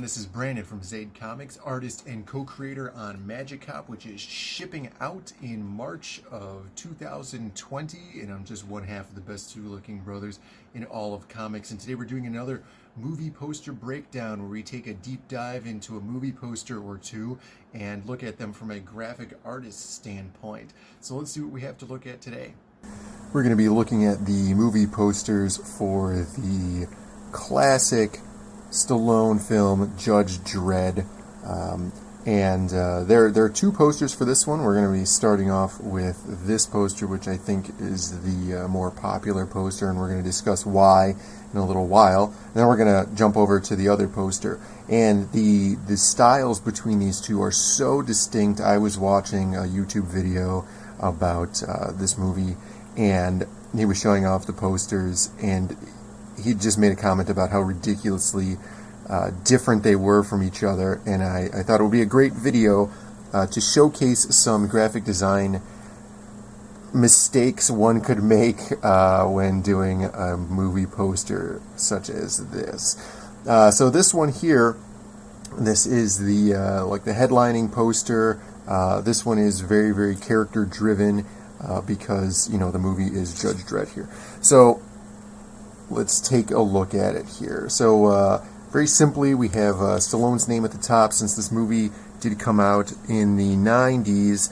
this is Brandon from Zaid Comics, artist and co-creator on Magic Cop, which is shipping out in March of 2020, and I'm just one half of the best two-looking brothers in all of comics. And today we're doing another movie poster breakdown where we take a deep dive into a movie poster or two and look at them from a graphic artist standpoint. So let's see what we have to look at today. We're going to be looking at the movie posters for the classic Stallone film Judge Dredd, and there are two posters for this one. We're going to be starting off with this poster, which I think is the more popular poster, and we're going to discuss why in a little while. And then we're going to jump over to the other poster, and the styles between these two are so distinct. I was watching a YouTube video about this movie, and he was showing off the posters, and he just made a comment about how ridiculously different they were from each other, and I thought it would be a great video to showcase some graphic design mistakes one could make when doing a movie poster such as this. So this one here, this is the like the headlining poster. This one is very, very character driven because, you know, the movie is Judge Dredd here. So let's take a look at it here. So very simply, we have Stallone's name at the top, since this movie did come out in the 90s,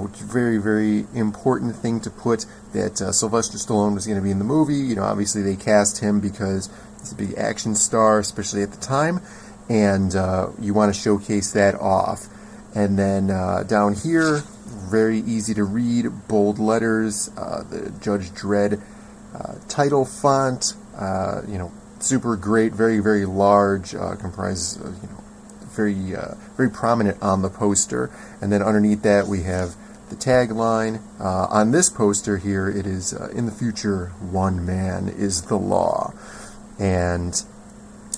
which is a very, very important thing to put, that Sylvester Stallone was going to be in the movie. You know, obviously they cast him because he's a big action star, especially at the time, and you want to showcase that off. And then down here, very easy to read, bold letters, the Judge Dredd title font, you know, super great, very, very large, comprises, you know, very, very prominent on the poster. And then underneath that we have the tagline. On this poster here, it is, in the future, one man is the law. And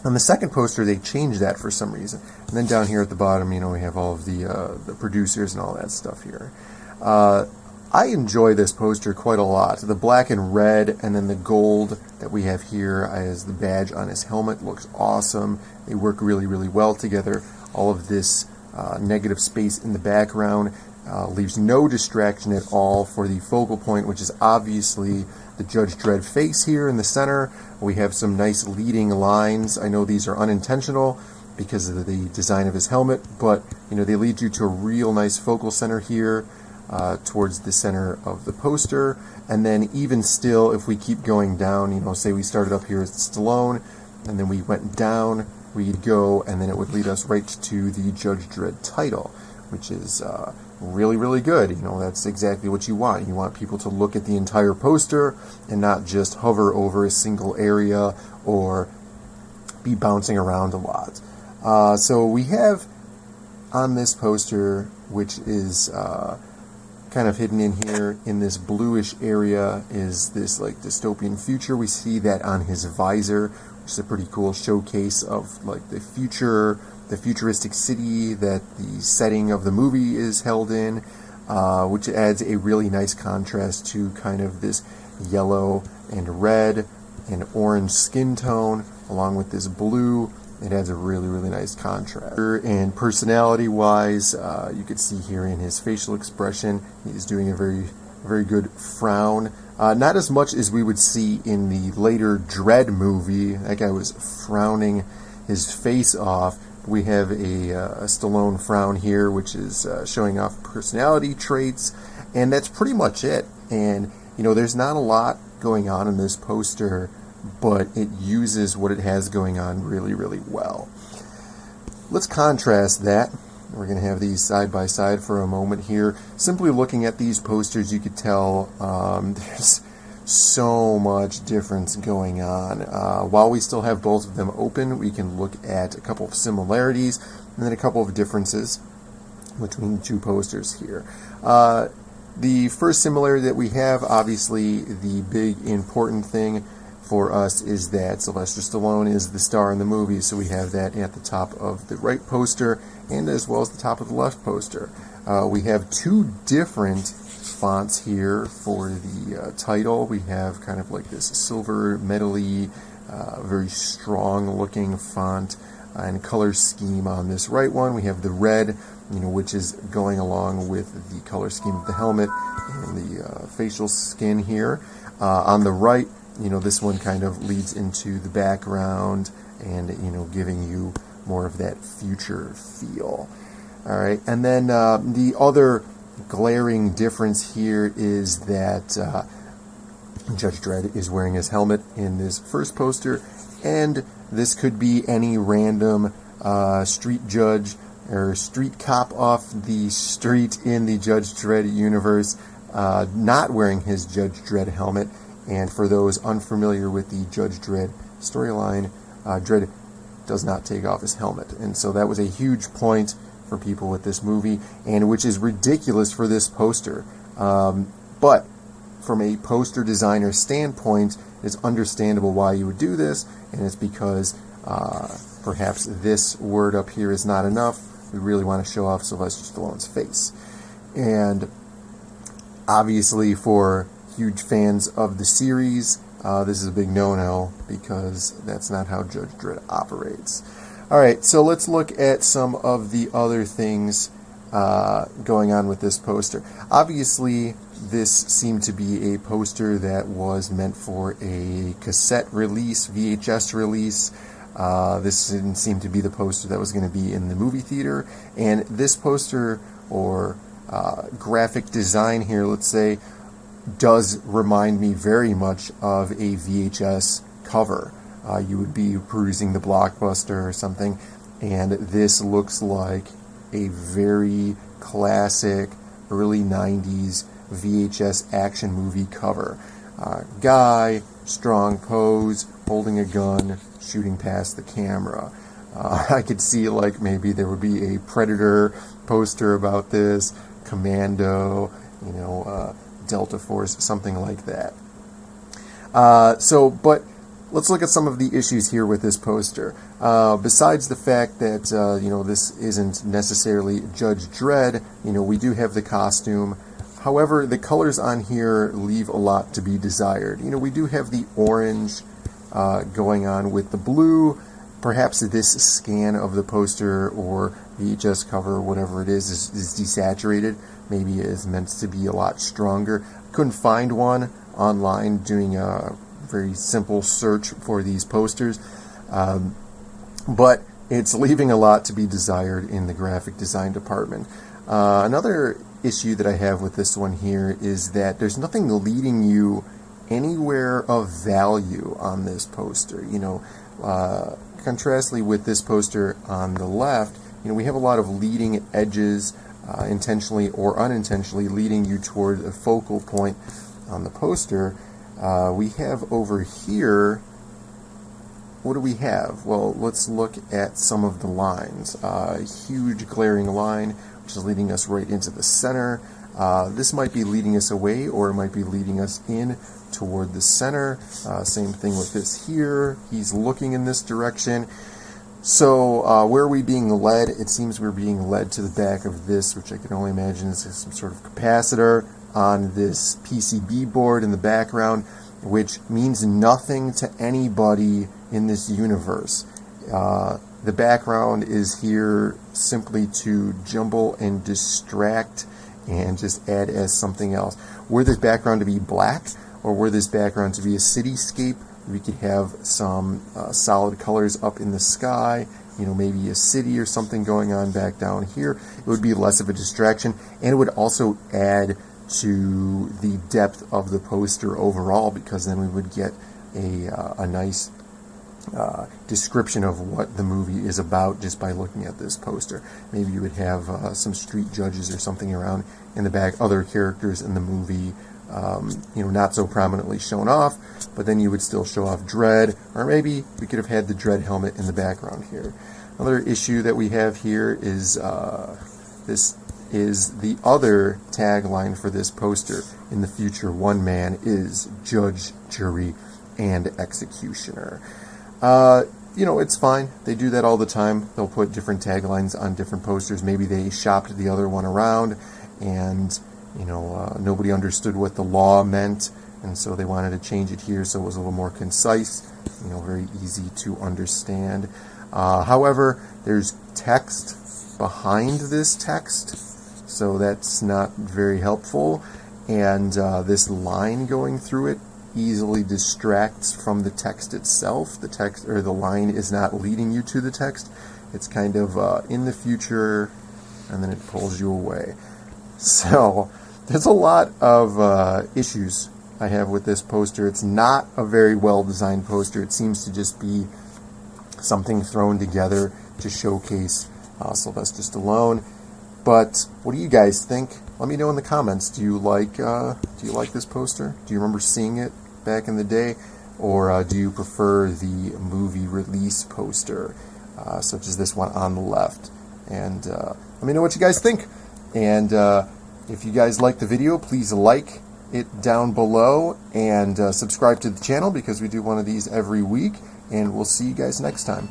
on the second poster, they changed that for some reason. And then down here at the bottom, you know, we have all of the producers and all that stuff here. I enjoy this poster quite a lot. The black and red, and then the gold that we have here as the badge on his helmet looks awesome. They work really, really well together. All of this negative space in the background leaves no distraction at all for the focal point, which is obviously the Judge Dredd face here in the center. We have some nice leading lines. I know these are unintentional because of the design of his helmet, but, you know, they lead you to a real nice focal center here. Towards the center of the poster. And then even still, if we keep going down, you know, say we started up here at Stallone, and then we went down, we'd go, and then it would lead us right to the Judge Dredd title, which is really, really good. You know, that's exactly what you want. You want people to look at the entire poster and not just hover over a single area or be bouncing around a lot. So we have on this poster, which is kind of hidden in here in this bluish area, is this like dystopian future. We see that on his visor, which is a pretty cool showcase of like the future, the futuristic city that the setting of the movie is held in, which adds a really nice contrast to kind of this yellow and red and orange skin tone along with this blue. It adds a really, really nice contrast. And personality-wise, you could see here in his facial expression, he's doing a very, very good frown. Not as much as we would see in the later Dredd movie. That guy was frowning his face off. We have a Stallone frown here, which is showing off personality traits, and that's pretty much it. And, you know, there's not a lot going on in this poster, but it uses what it has going on really, really well. Let's contrast that. We're going to have these side by side for a moment here. Simply looking at these posters, you could tell there's so much difference going on. While we still have both of them open, we can look at a couple of similarities and then a couple of differences between the two posters here. The first similarity that we have, obviously the big important thing for us, is that Sylvester Stallone is the star in the movie, so we have that at the top of the right poster and as well as the top of the left poster. We have two different fonts here for the title. We have kind of like this silver metally, very strong looking font and color scheme on this right one. We have the red, which is going along with the color scheme of the helmet and the facial skin here. On the right, this one kind of leads into the background and, giving you more of that future feel. All right, and then the other glaring difference here is that Judge Dredd is wearing his helmet in this first poster, and this could be any random street judge or street cop off the street in the Judge Dredd universe not wearing his Judge Dredd helmet. And for those unfamiliar with the Judge Dredd storyline, Dredd does not take off his helmet. And so that was a huge point for people with this movie, and which is ridiculous for this poster. But from a poster designer standpoint, it's understandable why you would do this, and it's because perhaps this word up here is not enough. We really want to show off Sylvester Stallone's face. And obviously for huge fans of the series, this is a big no-no, because that's not how Judge Dredd operates. Alright, so let's look at some of the other things going on with this poster. Obviously, this seemed to be a poster that was meant for a cassette release, VHS release. This didn't seem to be the poster that was going to be in the movie theater. And this poster, or graphic design here, let's say, does remind me very much of a VHS cover. You would be perusing the Blockbuster or something, and this looks like a very classic early 90s VHS action movie cover. Guy, strong pose, holding a gun, shooting past the camera. I could see like maybe there would be a Predator poster about this, Commando, Delta Force, something like that. But let's look at some of the issues here with this poster. Besides the fact that, this isn't necessarily Judge Dredd, we do have the costume. However, the colors on here leave a lot to be desired. We do have the orange going on with the blue. Perhaps this scan of the poster or VHS cover, or whatever it is desaturated. Maybe it is meant to be a lot stronger. Couldn't find one online doing a very simple search for these posters, but it's leaving a lot to be desired in the graphic design department. Another issue that I have with this one here is that there's nothing leading you anywhere of value on this poster. Contrastly with this poster on the left, we have a lot of leading edges, intentionally or unintentionally, leading you toward a focal point on the poster. We have over here, what do we have? Well, let's look at some of the lines. A huge glaring line, which is leading us right into the center. This might be leading us away, or it might be leading us in toward the center. Same thing with this here. He's looking in this direction. So where are we being led? It seems we're being led to the back of this, which I can only imagine is some sort of capacitor on this PCB board in the background, which means nothing to anybody in this universe. The background is here simply to jumble and distract and just add as something else. Were this background to be black, or were this background to be a cityscape, we could have some solid colors up in the sky, maybe a city or something going on back down here. It would be less of a distraction, and it would also add to the depth of the poster overall, because then we would get a nice description of what the movie is about just by looking at this poster. Maybe you would have some street judges or something around in the back, other characters in the movie, not so prominently shown off, but then you would still show off Dredd, or maybe we could have had the Dredd helmet in the background here. Another issue that we have here is this is the other tagline for this poster. In the future, one man is judge, jury, and executioner. It's fine. They do that all the time. They'll put different taglines on different posters. Maybe they shopped the other one around, and nobody understood what the law meant, and so they wanted to change it here so it was a little more concise, very easy to understand. However, there's text behind this text, so that's not very helpful. And this line going through it easily distracts from the text itself. The text or the line is not leading you to the text. It's kind of in the future, and then it pulls you away. So there's a lot of issues I have with this poster. It's not a very well designed poster. It seems to just be something thrown together to showcase Sylvester Stallone. But what do you guys think? Let me know in the comments. Do you like this poster? Do you remember seeing it back in the day, or do you prefer the movie release poster, such as this one on the left? And let me know what you guys think. And if you guys like the video, please like it down below and subscribe to the channel, because we do one of these every week. And we'll see you guys next time.